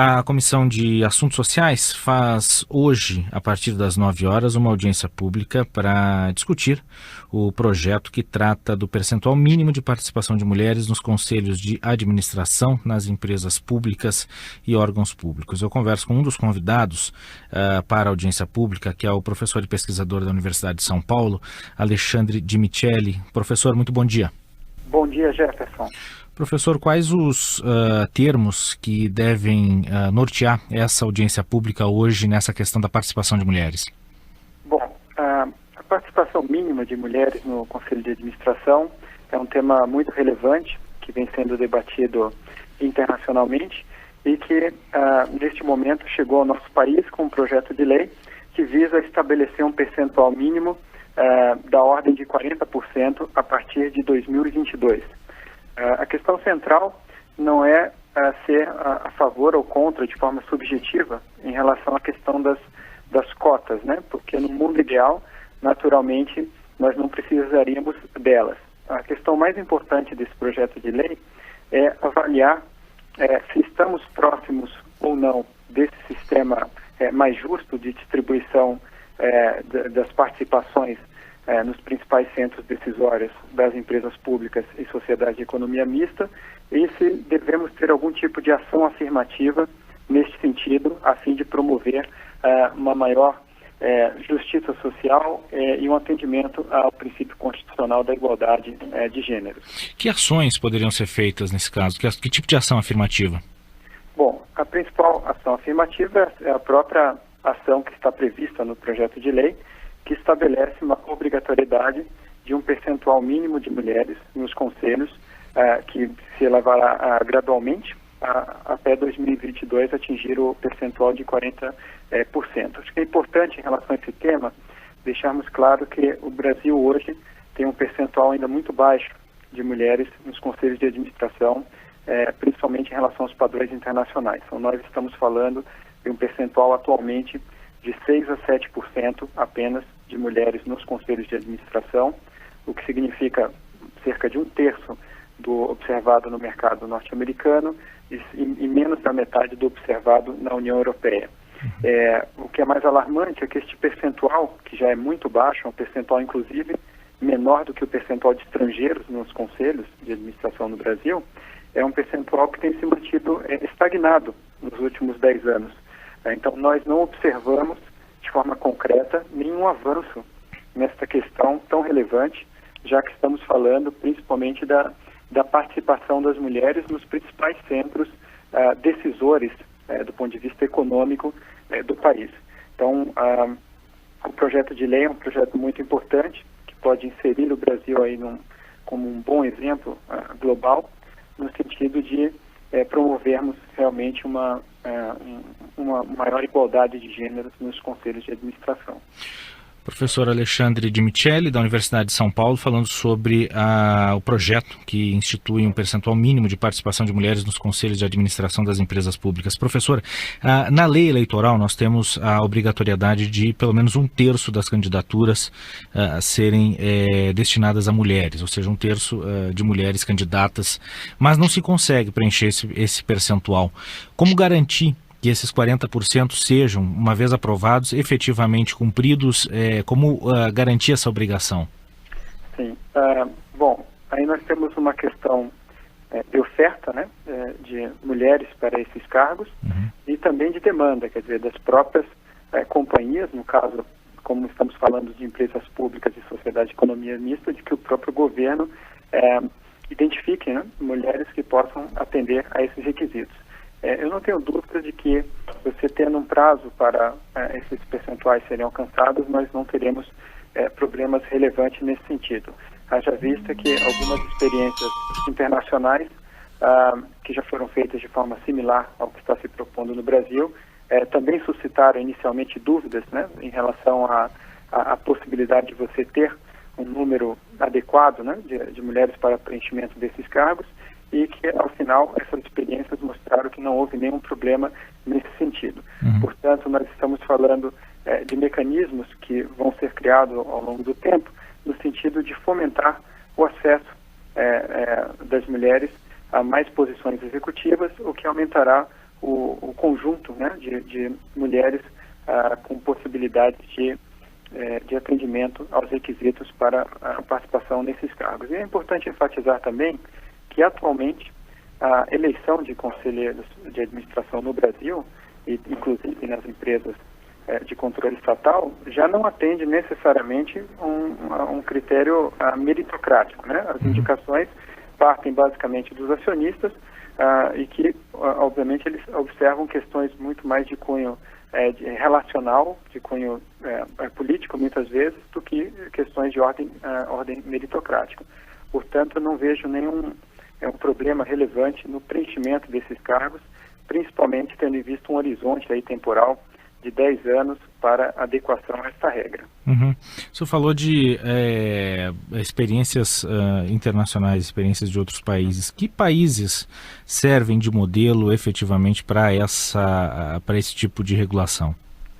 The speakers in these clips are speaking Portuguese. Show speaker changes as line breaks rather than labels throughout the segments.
A Comissão de Assuntos Sociais faz hoje, a partir das 9 horas, uma audiência pública para discutir o projeto que trata do percentual mínimo de participação de mulheres nos conselhos de administração nas empresas públicas e órgãos públicos. Eu converso com um dos convidados para a audiência pública, que é o professor e pesquisador da Universidade de São Paulo, Alexandre Di Micheli. Professor, muito bom dia.
Bom dia, Jefferson.
Professor, quais os termos que devem nortear essa audiência pública hoje nessa questão da participação de mulheres?
Bom, a participação mínima de mulheres no Conselho de Administração é um tema muito relevante, que vem sendo debatido internacionalmente e que, neste momento, chegou ao nosso país com um projeto de lei que visa estabelecer um percentual mínimo da ordem de 40% a partir de 2022. A questão central não é ser a favor ou contra de forma subjetiva em relação à questão das cotas, né? Porque no mundo ideal, naturalmente, nós não precisaríamos delas. A questão mais importante desse projeto de lei é avaliar se estamos próximos ou não desse sistema mais justo de distribuição das participações nos principais centros decisórios das empresas públicas e sociedade de economia mista, e se devemos ter algum tipo de ação afirmativa neste sentido, a fim de promover uma maior justiça social e um atendimento ao princípio constitucional da igualdade de gêneros.
Que ações poderiam ser feitas nesse caso? Que tipo de ação afirmativa?
Bom, a principal ação afirmativa é a própria ação que está prevista no projeto de lei, que estabelece uma obrigatoriedade de um percentual mínimo de mulheres nos conselhos, que se elevará gradualmente até 2022 atingir o percentual de 40%. Acho que é importante em relação a esse tema deixarmos claro que o Brasil hoje tem um percentual ainda muito baixo de mulheres nos conselhos de administração, principalmente em relação aos padrões internacionais. Então nós estamos falando de um percentual atualmente de 6 a 7% apenas de mulheres nos conselhos de administração, o que significa cerca de 1/3 do observado no mercado norte-americano e menos da metade do observado na União Europeia. O que é mais alarmante é que este percentual, que já é muito baixo, é um percentual inclusive menor do que o percentual de estrangeiros nos conselhos de administração no Brasil, é um percentual que tem se mantido estagnado nos últimos 10 anos. Então, nós não observamos de forma concreta nenhum avanço nesta questão tão relevante, já que estamos falando principalmente da participação das mulheres nos principais centros decisores do ponto de vista econômico do país. Então, o projeto de lei é um projeto muito importante, que pode inserir o Brasil aí como um bom exemplo global, no sentido de promovermos realmente uma maior igualdade de gêneros nos conselhos de administração.
Professor Alexandre Di Micheli, da Universidade de São Paulo, falando sobre o projeto que institui um percentual mínimo de participação de mulheres nos conselhos de administração das empresas públicas. Professor, na lei eleitoral nós temos a obrigatoriedade de pelo menos 1/3 das candidaturas serem destinadas a mulheres, ou seja, 1/3 de mulheres candidatas, mas não se consegue preencher esse percentual. Como garantir que esses 40% sejam, uma vez aprovados, efetivamente cumpridos? Como garantir essa obrigação?
Sim. Bom, aí nós temos uma questão de oferta, né, de mulheres para esses cargos, e também de demanda, quer dizer, das próprias companhias, no caso, como estamos falando de empresas públicas e sociedade de economia mista, de que o próprio governo identifique, né, mulheres que possam atender a esses requisitos. Eu não tenho dúvida de que você tendo um prazo para esses percentuais serem alcançados, nós não teremos problemas relevantes nesse sentido. Haja vista que algumas experiências internacionais que já foram feitas de forma similar ao que está se propondo no Brasil, também suscitaram inicialmente dúvidas, né, em relação à possibilidade de você ter um número adequado, né, de mulheres para preenchimento desses cargos, e que, ao final, essas experiências mostraram que não houve nenhum problema nesse sentido. Portanto, nós estamos falando de mecanismos que vão ser criados ao longo do tempo, no sentido de fomentar o acesso das mulheres a mais posições executivas, o que aumentará o conjunto, né, de mulheres com possibilidades de atendimento aos requisitos para a participação nesses cargos. E é importante enfatizar também que atualmente a eleição de conselheiros de administração no Brasil, e inclusive nas empresas de controle estatal, já não atende necessariamente um critério meritocrático, né? As indicações partem basicamente dos acionistas e que, obviamente, eles observam questões muito mais de cunho relacional, de cunho político, muitas vezes, do que questões de ordem meritocrática. Portanto, não vejo nenhum problema relevante no preenchimento desses cargos, principalmente tendo em vista um horizonte aí temporal de 10 anos para adequação a esta regra.
Uhum. O senhor falou de experiências internacionais, experiências de outros países. Que países servem de modelo efetivamente para esse tipo de regulação?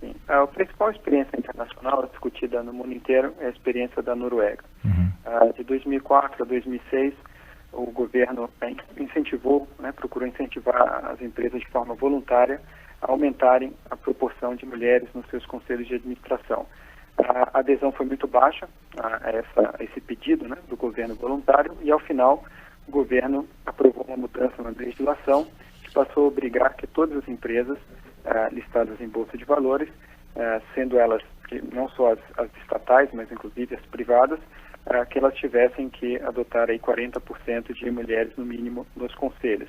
Sim. A principal experiência internacional discutida no mundo inteiro é a experiência da Noruega. Uhum. De 2004 a 2006, o governo procurou incentivar as empresas de forma voluntária a aumentarem a proporção de mulheres nos seus conselhos de administração. A adesão foi muito baixa a esse pedido, né, do governo voluntário, e ao final o governo aprovou uma mudança na legislação que passou a obrigar que todas as empresas listadas em Bolsa de Valores, sendo elas não só as estatais, mas inclusive as privadas, que elas tivessem que adotar aí 40% de mulheres no mínimo nos conselhos.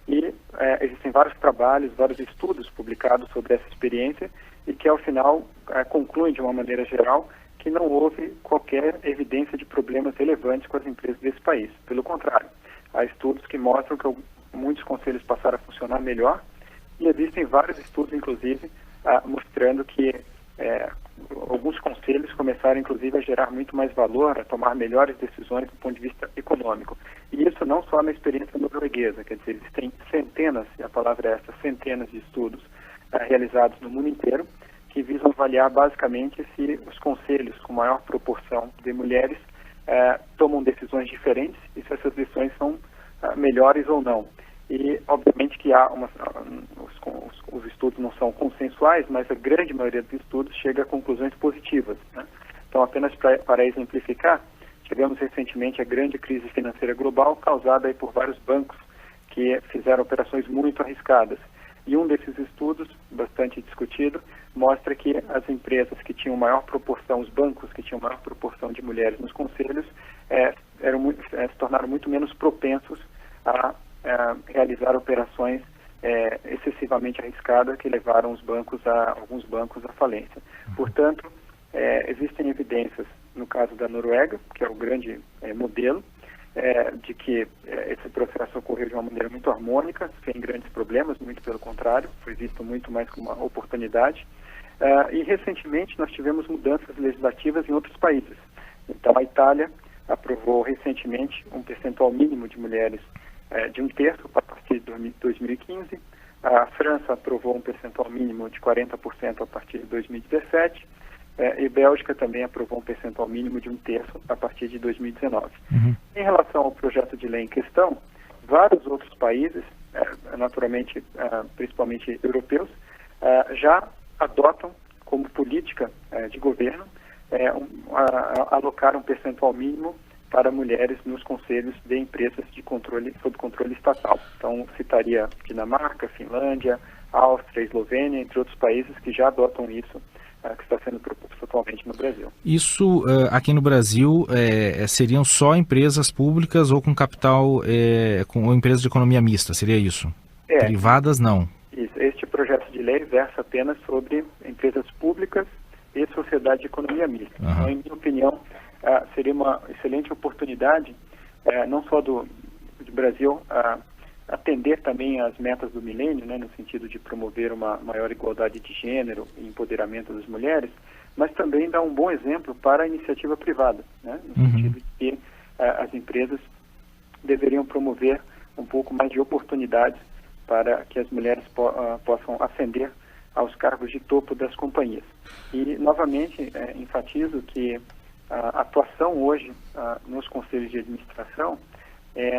E existem vários trabalhos, vários estudos publicados sobre essa experiência e que, ao final, concluem de uma maneira geral que não houve qualquer evidência de problemas relevantes com as empresas desse país. Pelo contrário, há estudos que mostram que muitos conselhos passaram a funcionar melhor e existem vários estudos, inclusive, mostrando que alguns conselhos começaram, inclusive, a gerar muito mais valor, a tomar melhores decisões do ponto de vista econômico. E isso não só na experiência norueguesa, quer dizer, existem centenas, e a palavra é essa, centenas de estudos realizados no mundo inteiro, que visam avaliar basicamente se os conselhos com maior proporção de mulheres tomam decisões diferentes e se essas decisões são melhores ou não. E, obviamente, que os estudos não são consensuais, mas a grande maioria dos estudos chega a conclusões positivas, né? Então, apenas para exemplificar, tivemos recentemente a grande crise financeira global causada aí por vários bancos que fizeram operações muito arriscadas. E um desses estudos, bastante discutido, mostra que as empresas que tinham maior proporção, os bancos que tinham maior proporção de mulheres nos conselhos, se tornaram muito menos propensos a realizar operações excessivamente arriscadas que levaram alguns bancos à falência. Portanto, existem evidências, no caso da Noruega, que é o grande modelo, de que esse processo ocorreu de uma maneira muito harmônica, sem grandes problemas, muito pelo contrário, foi visto muito mais como uma oportunidade. E recentemente nós tivemos mudanças legislativas em outros países. Então a Itália aprovou recentemente um percentual mínimo de mulheres de 1/3 a partir de 2015. A França aprovou um percentual mínimo de 40% a partir de 2017. E Bélgica também aprovou um percentual mínimo de 1/3 a partir de 2019. Uhum. Em relação ao projeto de lei em questão, vários outros países, naturalmente, principalmente europeus, já adotam como política de governo alocar um percentual mínimo para mulheres nos conselhos de empresas sob controle estatal. Então, citaria Dinamarca, Finlândia, Áustria, Eslovênia, entre outros países que já adotam isso, que está sendo proposto atualmente no Brasil.
Isso, aqui no Brasil, seriam só empresas públicas ou com capital, ou empresas de economia mista, seria isso? Privadas, não?
Isso. Este projeto de lei versa apenas sobre empresas públicas e sociedade de economia mista. Uhum. Então, em minha opinião, seria uma excelente oportunidade, não só do Brasil, atender também às metas do milênio, né, no sentido de promover uma maior igualdade de gênero e empoderamento das mulheres, mas também dar um bom exemplo para a iniciativa privada, né, no sentido de que as empresas deveriam promover um pouco mais de oportunidades para que as mulheres possam ascender aos cargos de topo das companhias. E, novamente, enfatizo que a atuação hoje nos conselhos de administração,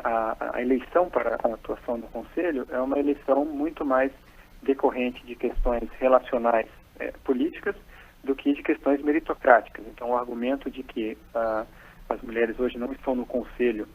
a eleição para a atuação no conselho é uma eleição muito mais decorrente de questões relacionais políticas do que de questões meritocráticas. Então, o argumento de que as mulheres hoje não estão no conselho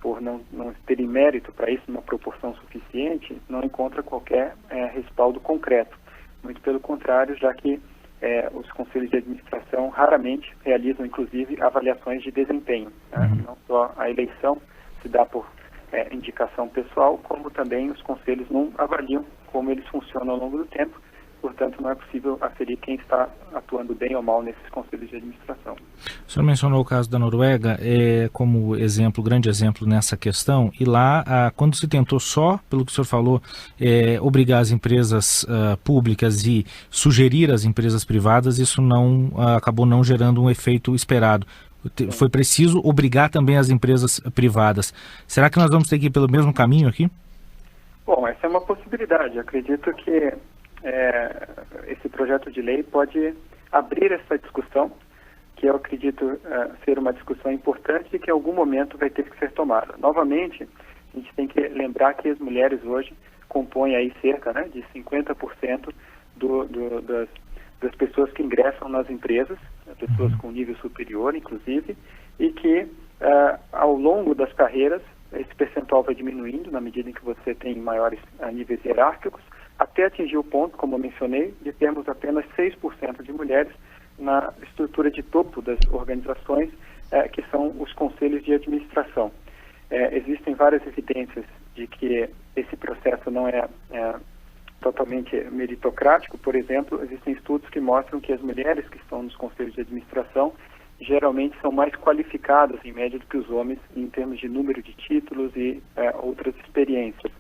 por não terem mérito para isso numa proporção suficiente, não encontra qualquer respaldo concreto. Muito pelo contrário, já que os conselhos de administração raramente realizam, inclusive, avaliações de desempenho. Não só a eleição se dá por indicação pessoal, como também os conselhos não avaliam como eles funcionam ao longo do tempo. Portanto, não é possível aferir quem está atuando bem ou mal nesses conselhos de administração.
O senhor mencionou o caso da Noruega como exemplo, grande exemplo nessa questão, e lá, quando se tentou só, pelo que o senhor falou, obrigar as empresas públicas e sugerir às empresas privadas, isso acabou não gerando um efeito esperado. Foi preciso obrigar também as empresas privadas. Será que nós vamos ter que ir pelo mesmo caminho aqui?
Bom, essa é uma possibilidade. Eu acredito que esse projeto de lei pode abrir essa discussão, que eu acredito ser uma discussão importante e que em algum momento vai ter que ser tomada. Novamente, a gente tem que lembrar que as mulheres hoje compõem aí cerca de 50% das pessoas que ingressam nas empresas, pessoas com nível superior, inclusive, e que ao longo das carreiras esse percentual vai diminuindo na medida em que você tem maiores níveis hierárquicos, até atingir o ponto, como eu mencionei, de termos apenas 6% de mulheres na estrutura de topo das organizações, que são os conselhos de administração. Existem várias evidências de que esse processo não é totalmente meritocrático. Por exemplo, existem estudos que mostram que as mulheres que estão nos conselhos de administração geralmente são mais qualificadas, em média, do que os homens, em termos de número de títulos e outras experiências.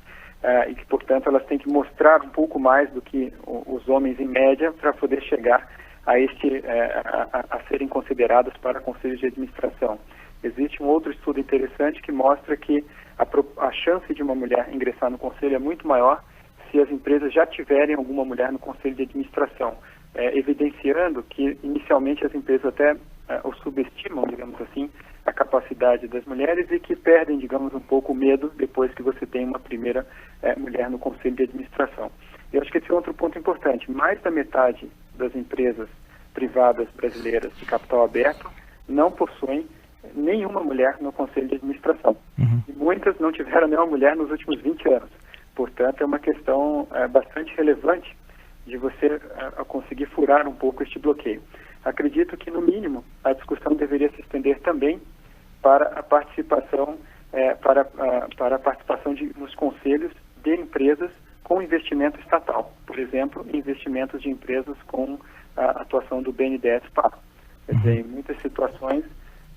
E que, portanto, elas têm que mostrar um pouco mais do que os homens em média para poder chegar a serem consideradas para conselhos de administração. Existe um outro estudo interessante que mostra que a chance de uma mulher ingressar no conselho é muito maior se as empresas já tiverem alguma mulher no conselho de administração, evidenciando que inicialmente as empresas até ou subestimam, digamos assim, a capacidade das mulheres e que perdem, digamos, um pouco o medo depois que você tem uma primeira mulher no conselho de administração. Eu acho que esse é outro ponto importante. Mais da metade das empresas privadas brasileiras de capital aberto não possuem nenhuma mulher no conselho de administração. E muitas não tiveram nenhuma mulher nos últimos 20 anos. Portanto, é uma questão bastante relevante de você conseguir furar um pouco este bloqueio. Acredito que, no mínimo, a discussão deveria se estender também para a participação, para a participação nos conselhos de empresas com investimento estatal. Por exemplo, investimentos de empresas com a atuação do BNDES-PA. Quer dizer, em muitas situações,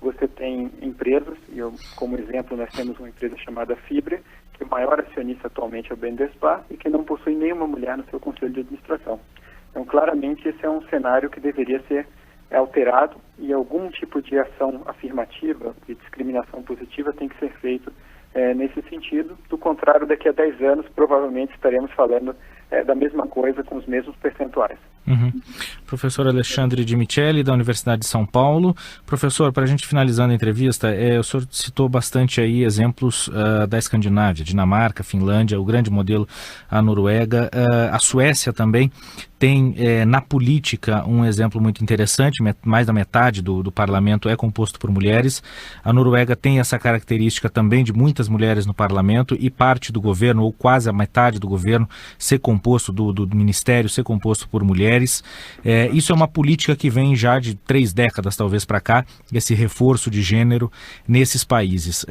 você tem empresas, e como exemplo, nós temos uma empresa chamada Fibra, que o maior acionista atualmente é o BNDES-PA e que não possui nenhuma mulher no seu conselho de administração. Então, claramente, esse é um cenário que deveria ser alterado e algum tipo de ação afirmativa e discriminação positiva tem que ser feito nesse sentido. Do contrário, daqui a 10 anos, provavelmente estaremos falando da mesma coisa com os mesmos percentuais.
Professor Alexandre de Micheli, da Universidade de São Paulo. Professor, para a gente finalizando a entrevista, o senhor citou bastante aí exemplos da Escandinávia, Dinamarca, Finlândia, o grande modelo, a Noruega, a Suécia também tem na política um exemplo muito interessante, mais da metade do parlamento é composto por mulheres. A Noruega tem essa característica também de muitas mulheres no parlamento e parte do governo, ou quase a metade do governo, ser composto, do ministério ser composto por mulheres. Isso é uma política que vem já de 3 décadas talvez para cá, esse reforço de gênero nesses países.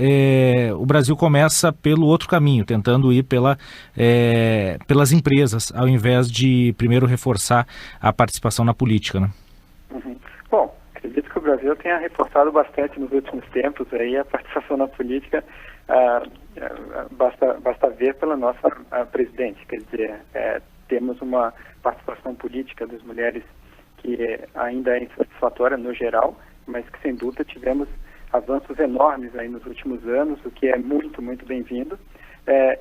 O Brasil começa pelo outro caminho, tentando ir pelas empresas, ao invés de primeiro reforçar a participação na política, né?
Bom, acredito que o Brasil tenha reforçado bastante nos últimos tempos aí a participação na política. Basta ver pela nossa presidente, quer dizer, temos uma participação política das mulheres que ainda é insatisfatória no geral, mas que sem dúvida tivemos avanços enormes aí nos últimos anos, o que é muito, muito bem-vindo.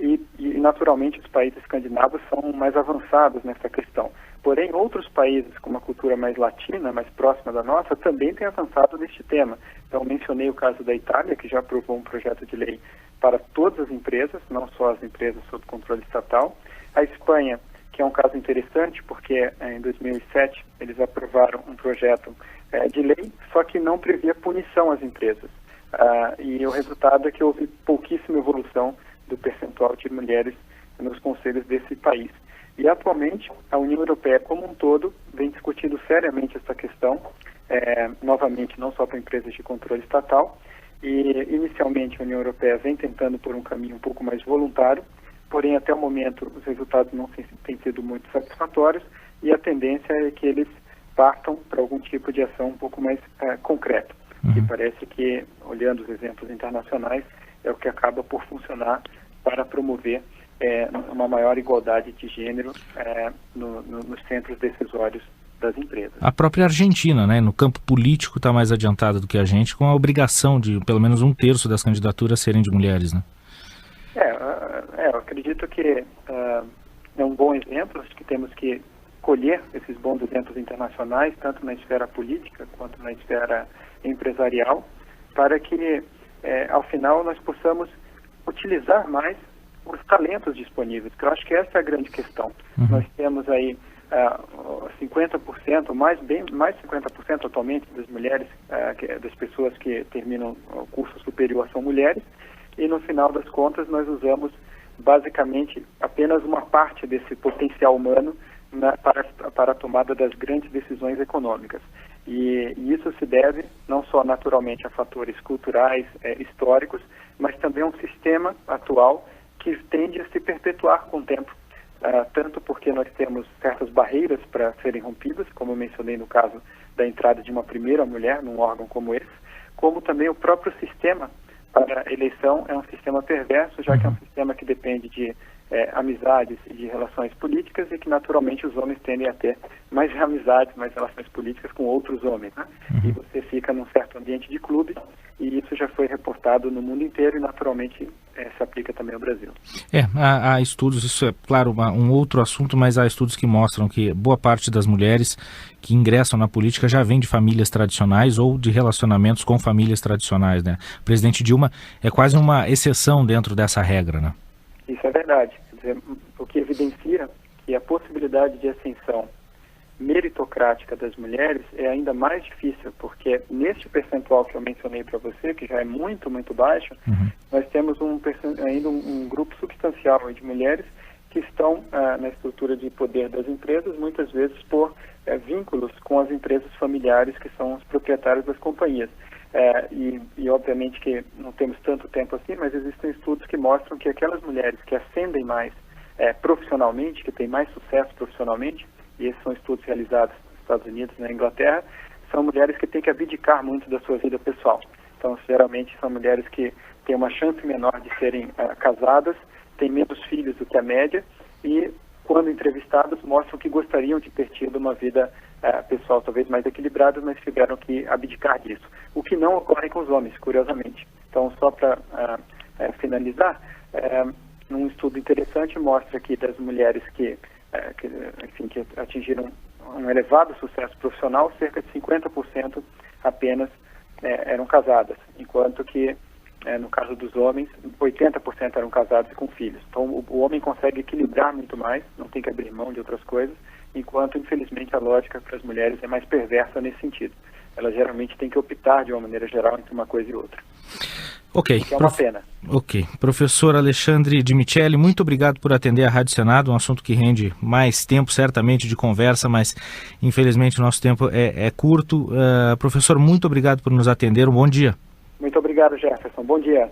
E naturalmente os países escandinavos são mais avançados nessa questão. Porém, outros países com uma cultura mais latina, mais próxima da nossa, também têm avançado neste tema. Então, mencionei o caso da Itália, que já aprovou um projeto de lei para todas as empresas, não só as empresas sob controle estatal. A Espanha que é um caso interessante, porque em 2007 eles aprovaram um projeto de lei, só que não previa punição às empresas. E o resultado é que houve pouquíssima evolução do percentual de mulheres nos conselhos desse país. E atualmente a União Europeia como um todo vem discutindo seriamente essa questão, novamente não só para empresas de controle estatal, e inicialmente a União Europeia vem tentando por um caminho um pouco mais voluntário, porém até o momento os resultados não têm sido muito satisfatórios e a tendência é que eles partam para algum tipo de ação um pouco mais concreta. E parece que, olhando os exemplos internacionais, é o que acaba por funcionar para promover uma maior igualdade de gênero nos centros decisórios das empresas.
A própria Argentina, né, no campo político está mais adiantada do que a gente, com a obrigação de pelo menos 1/3 das candidaturas serem de mulheres, né?
Eu acredito que é um bom exemplo. Acho que temos que colher esses bons exemplos internacionais, tanto na esfera política quanto na esfera empresarial, para que ao final nós possamos utilizar mais os talentos disponíveis, que eu acho que essa é a grande questão. Nós temos aí 50%, mais 50% atualmente das mulheres, das pessoas que terminam o curso superior são mulheres, e no final das contas nós usamos basicamente apenas uma parte desse potencial humano para a tomada das grandes decisões econômicas. E isso se deve não só naturalmente a fatores culturais, históricos, mas também a um sistema atual que tende a se perpetuar com o tempo. Tanto porque nós temos certas barreiras para serem rompidas, como eu mencionei no caso da entrada de uma primeira mulher num órgão como esse, como também o próprio sistema para a eleição é um sistema perverso, já que é um sistema que depende de amizades e de relações políticas e que naturalmente os homens tendem a ter mais amizades, mais relações políticas com outros homens, né? E você fica num certo ambiente de clube, e isso já foi reportado no mundo inteiro e naturalmente se aplica também ao Brasil.
Há estudos, isso é claro um outro assunto, mas há estudos que mostram que boa parte das mulheres que ingressam na política já vem de famílias tradicionais ou de relacionamentos com famílias tradicionais, né? O presidente Dilma é quase uma exceção dentro dessa regra, né?
Isso é verdade. Quer dizer, o que evidencia que a possibilidade de ascensão meritocrática das mulheres é ainda mais difícil, porque neste percentual que eu mencionei para você, que já é muito, muito baixo, nós temos ainda um grupo substancial de mulheres que estão na estrutura de poder das empresas, muitas vezes por vínculos com as empresas familiares que são os proprietários das companhias. E obviamente que não temos tanto tempo assim, mas existem estudos que mostram que aquelas mulheres que ascendem mais profissionalmente, que têm mais sucesso profissionalmente, e esses são estudos realizados nos Estados Unidos e na Inglaterra, são mulheres que têm que abdicar muito da sua vida pessoal. Então, geralmente são mulheres que têm uma chance menor de serem casadas, têm menos filhos do que a média, e quando entrevistadas mostram que gostariam de ter tido uma vida pessoal talvez mais equilibrada, mas tiveram que abdicar disso. O que não ocorre com os homens, curiosamente. Então, só para finalizar, um estudo interessante mostra que das mulheres que atingiram um elevado sucesso profissional, cerca de 50% apenas eram casadas, enquanto que no caso dos homens, 80% eram casados e com filhos. Então o homem consegue equilibrar muito mais, não tem que abrir mão de outras coisas, enquanto infelizmente a lógica para as mulheres é mais perversa nesse sentido. Elas geralmente têm que optar de uma maneira geral entre uma coisa e outra.
Ok.
Que é uma pena.
Ok. Professor Alexandre de Micheli, muito obrigado por atender a Rádio Senado, um assunto que rende mais tempo certamente de conversa, mas infelizmente o nosso tempo é curto. Professor, muito obrigado por nos atender, um bom dia.
Muito obrigado, Jefferson. Bom dia.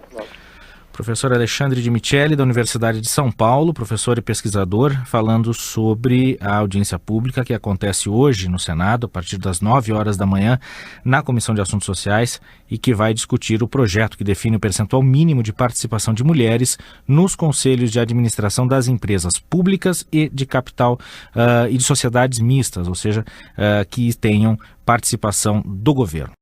Professor Alexandre de Micheli, da Universidade de São Paulo, professor e pesquisador, falando sobre a audiência pública que acontece hoje no Senado, a partir das 9 horas da manhã, na Comissão de Assuntos Sociais, e que vai discutir o projeto que define o percentual mínimo de participação de mulheres nos conselhos de administração das empresas públicas e de capital e de sociedades mistas, ou seja, que tenham participação do governo.